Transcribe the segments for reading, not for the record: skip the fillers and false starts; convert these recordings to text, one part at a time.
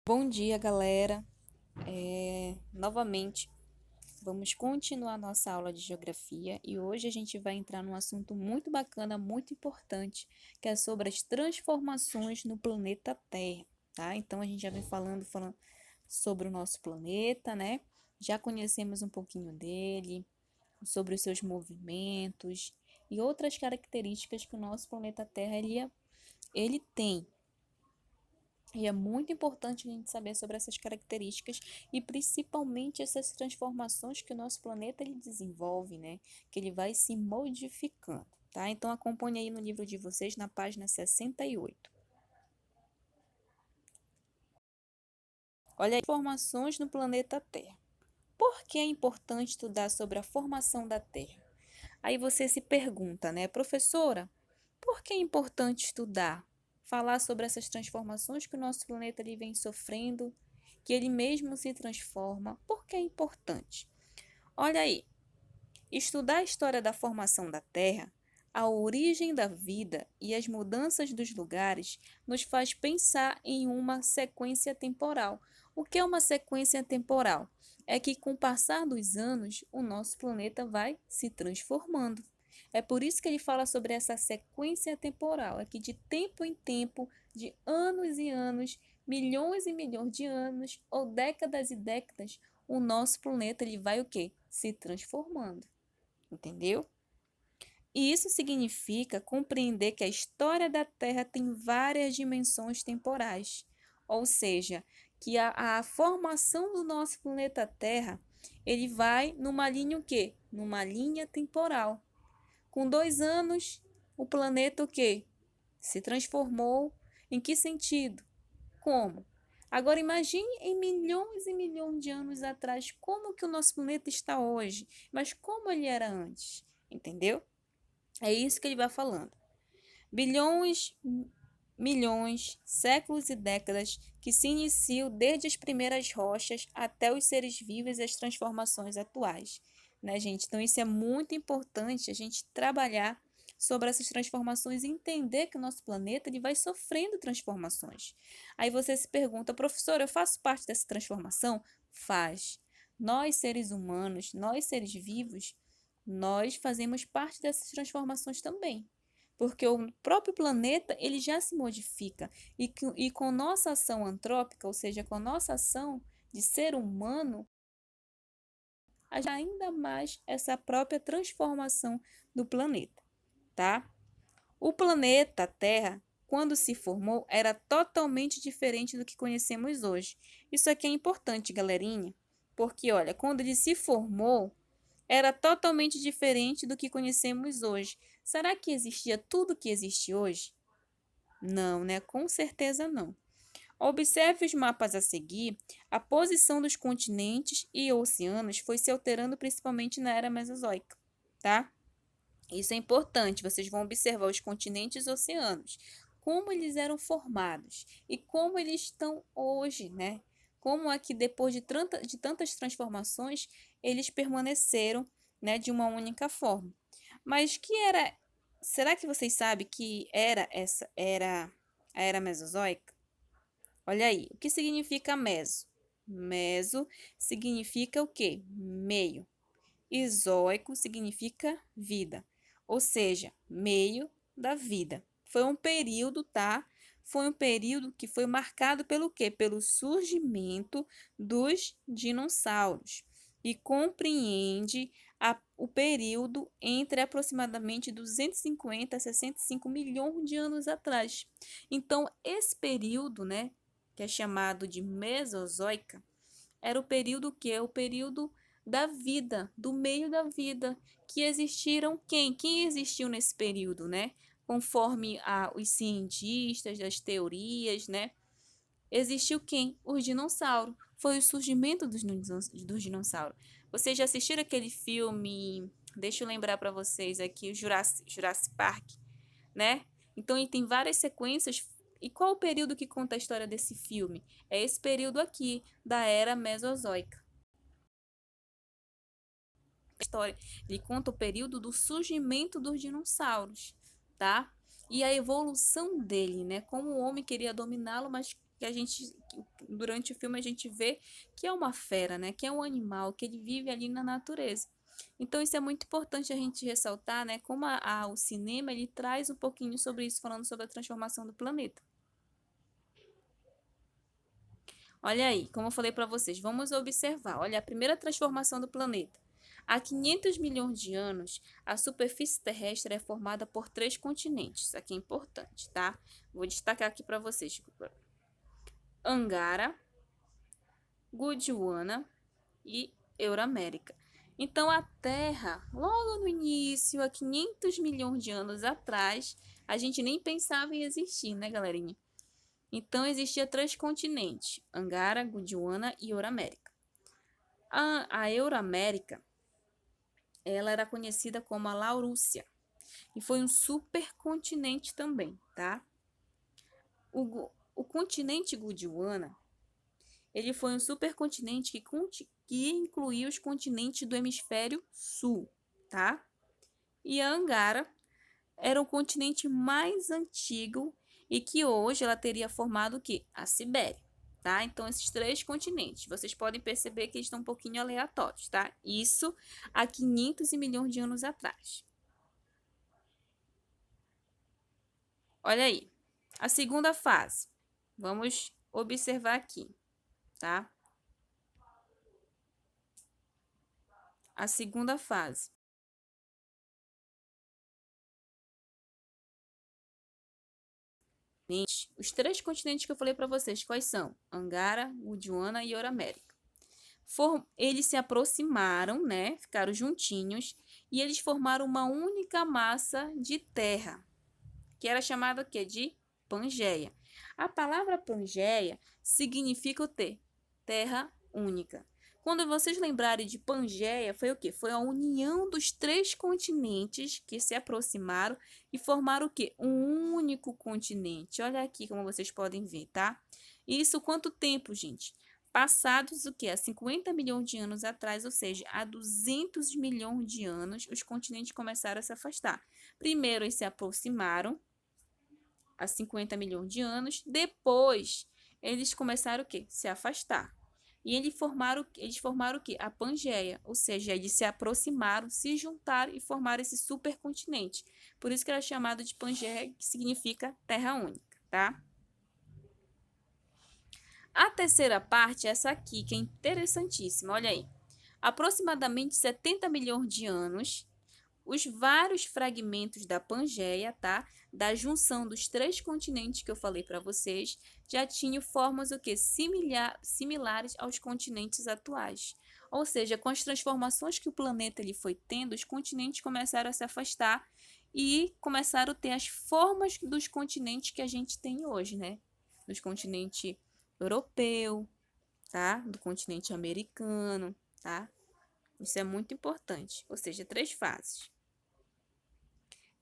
Bom dia, galera. Novamente, vamos continuar nossa aula de geografia e hoje a gente vai entrar num assunto muito bacana, muito importante, que é sobre as transformações no planeta Terra, tá? Então a gente já vem falando sobre o nosso planeta, né? Já conhecemos um pouquinho dele, sobre os seus movimentos e outras características que o nosso planeta Terra ele tem. E é muito importante a gente saber sobre essas características e principalmente essas transformações que o nosso planeta ele desenvolve, né? Que ele vai se modificando, tá? Então acompanhe aí no livro de vocês na página 68. Olha aí, transformações no planeta Terra. Por que é importante estudar sobre a formação da Terra? Aí você se pergunta, né, professora, por que é importante estudar, falar sobre essas transformações que o nosso planeta ele vem sofrendo, que ele mesmo se transforma? Por que é importante? Olha aí, estudar a história da formação da Terra, a origem da vida e as mudanças dos lugares nos faz pensar em uma sequência temporal. O que é uma sequência temporal? É que com o passar dos anos, o nosso planeta vai se transformando. É por isso que ele fala sobre essa sequência temporal, é que de tempo em tempo, de anos e anos, milhões e milhões de anos ou décadas e décadas, o nosso planeta ele vai o quê? Se transformando. Entendeu? E isso significa compreender que a história da Terra tem várias dimensões temporais, ou seja, que a formação do nosso planeta Terra, ele vai numa linha o quê? Numa linha temporal. Com 2 anos, o planeta o quê? Se transformou. Em que sentido? Como? Agora imagine em milhões e milhões de anos atrás como que o nosso planeta está hoje, mas como ele era antes, entendeu? É isso que ele vai falando. Bilhões, milhões, séculos e décadas que se iniciam desde as primeiras rochas até os seres vivos e as transformações atuais, né, gente? Então isso é muito importante a gente trabalhar sobre essas transformações e entender que o nosso planeta ele vai sofrendo transformações. Aí você se pergunta, professor, eu faço parte dessa transformação? Faz. Nós, seres humanos, nós, seres vivos, nós fazemos parte dessas transformações também, porque o próprio planeta ele já se modifica e com nossa ação antrópica, ou seja, com nossa ação de ser humano, ainda mais essa própria transformação do planeta, tá? O planeta Terra, quando se formou, era totalmente diferente do que conhecemos hoje. Isso aqui é importante, galerinha, porque olha, quando ele se formou, era totalmente diferente do que conhecemos hoje. Será que existia tudo que existe hoje? Não, né? Com certeza não. Observe os mapas a seguir. A posição dos continentes e oceanos foi se alterando principalmente na era Mesozoica, tá? Isso é importante. Vocês vão observar os continentes e oceanos, como eles eram formados e como eles estão hoje, né? Como é que depois de tantas transformações, eles permaneceram, né, de uma única forma. Mas que era, será que vocês sabem que era a era Mesozoica? Olha aí, o que significa meso? Meso significa o quê? Meio. E zoico significa vida, ou seja, meio da vida. Foi um período, tá? Foi um período que foi marcado pelo quê? Pelo surgimento dos dinossauros e compreende o período entre aproximadamente 250 a 65 milhões de anos atrás. Então, esse período, né, que é chamado de Mesozoica, era o período que é o período da vida, do meio da vida, que existiram quem? Quem existiu nesse período, né? Conforme os cientistas, as teorias, né? Existiu quem? Os dinossauros. Foi o surgimento dos dinossauros. Vocês já assistiram aquele filme? Deixa eu lembrar para vocês aqui, o Jurassic Park, né? Então, ele tem várias sequências. E qual o período que conta a história desse filme? É esse período aqui, da Era Mesozoica. A história, ele conta o período do surgimento dos dinossauros, tá? E a evolução dele, né? Como o homem queria dominá-lo, mas que a gente, durante o filme, a gente vê que é uma fera, né? Que é um animal, que ele vive ali na natureza. Então, isso é muito importante a gente ressaltar, né? Como o cinema, ele traz um pouquinho sobre isso, falando sobre a transformação do planeta. Olha aí, como eu falei para vocês, vamos observar. Olha, a primeira transformação do planeta. Há 500 milhões de anos, a superfície terrestre é formada por 3 continentes. Isso aqui é importante, tá? Vou destacar aqui para vocês. Angara, Gondwana e Euramérica. Então, a Terra, logo no início, há 500 milhões de anos atrás, a gente nem pensava em existir, né, galerinha? Então, existia 3 continentes, Angara, Gondwana e Euramérica. A Euramérica, ela era conhecida como a Laurússia e foi um supercontinente também, tá? O continente Gondwana, ele foi um supercontinente que incluía os continentes do hemisfério sul, tá? E a Angara era o continente mais antigo e que hoje ela teria formado o quê? A Sibéria, tá? Então, esses 3 continentes, vocês podem perceber que eles estão um pouquinho aleatórios, tá? Isso há 500 milhões de anos atrás. Olha aí, a segunda fase. Vamos observar aqui, tá? A segunda fase. Os 3 continentes que eu falei para vocês, quais são? Angara, Gondwana e Euramérica. Eles se aproximaram, né? Ficaram juntinhos e eles formaram uma única massa de terra, que era chamada de Pangeia. A palavra Pangeia significa o quê? Terra única. Quando vocês lembrarem de Pangeia, foi o quê? Foi a união dos 3 continentes que se aproximaram e formaram o quê? Um único continente. Olha aqui como vocês podem ver, tá? Isso quanto tempo, gente? Passados o quê? Há 50 milhões de anos atrás, ou seja, há 200 milhões de anos, os continentes começaram a se afastar. Primeiro, eles se aproximaram, há 50 milhões de anos. Depois, eles começaram o quê? Se afastar. E eles formaram o quê? A Pangeia, ou seja, eles se aproximaram, se juntaram e formaram esse supercontinente. Por isso que era chamado de Pangeia, que significa terra única, tá? A terceira parte é essa aqui, que é interessantíssima. Olha aí. Aproximadamente 70 milhões de anos, os vários fragmentos da Pangeia, tá? Da junção dos 3 continentes que eu falei para vocês, já tinham formas o quê? Similares aos continentes atuais. Ou seja, com as transformações que o planeta ele foi tendo, os continentes começaram a se afastar e começaram a ter as formas dos continentes que a gente tem hoje, né? Dos continentes europeu, tá? Do continente americano, tá? Isso é muito importante, ou seja, 3 fases.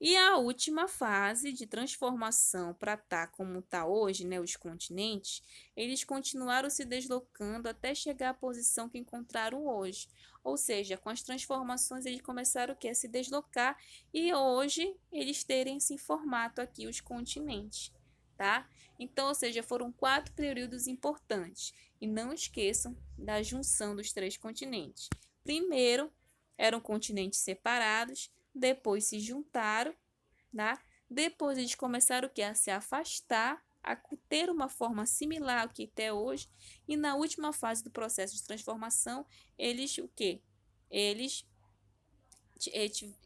E a última fase de transformação para estar como está hoje, né, os continentes, eles continuaram se deslocando até chegar à posição que encontraram hoje. Ou seja, com as transformações eles começaram a se deslocar e hoje eles terem esse formato aqui, os continentes, tá? Então, ou seja, foram 4 períodos importantes. E não esqueçam da junção dos 3 continentes. Primeiro, eram continentes separados, depois se juntaram, tá? Depois eles começaram o quê? A se afastar, a ter uma forma similar ao que até hoje, e na última fase do processo de transformação, eles o quê? Eles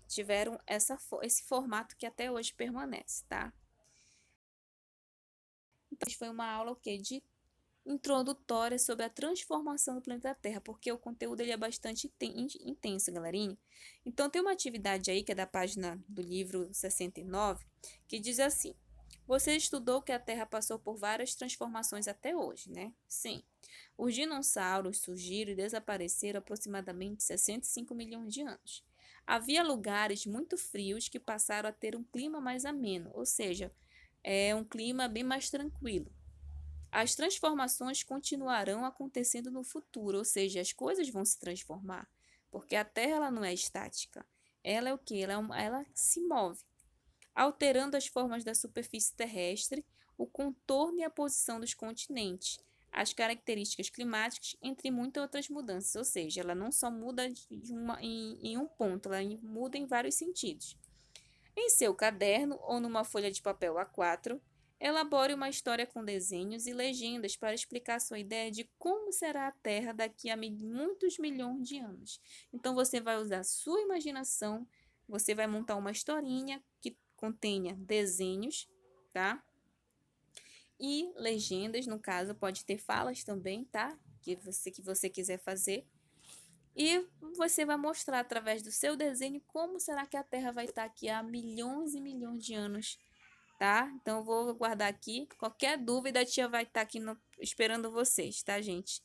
tiveram esse formato que até hoje permanece, tá? Então, foi uma aula o quê? De introdutória sobre a transformação do planeta Terra, porque o conteúdo ele é bastante intenso, galerinha. Então, tem uma atividade aí, que é da página do livro 69, que diz assim: você estudou que a Terra passou por várias transformações até hoje, né? Sim. Os dinossauros surgiram e desapareceram há aproximadamente 65 milhões de anos. Havia lugares muito frios que passaram a ter um clima mais ameno, ou seja, é um clima bem mais tranquilo. As transformações continuarão acontecendo no futuro, ou seja, as coisas vão se transformar, porque a Terra ela não é estática. Ela é o que? Ela se move, alterando as formas da superfície terrestre, o contorno e a posição dos continentes, as características climáticas, entre muitas outras mudanças. Ou seja, ela não só muda em um ponto, ela muda em vários sentidos. Em seu caderno ou numa folha de papel A4, elabore uma história com desenhos e legendas para explicar sua ideia de como será a Terra daqui a muitos milhões de anos. Então você vai usar a sua imaginação, você vai montar uma historinha que contenha desenhos, tá? E legendas, no caso, pode ter falas também, tá? Que você quiser fazer. E você vai mostrar através do seu desenho como será que a Terra vai estar aqui há milhões e milhões de anos, tá? Então eu vou guardar aqui. Qualquer dúvida, a tia vai estar aqui esperando vocês, tá, gente?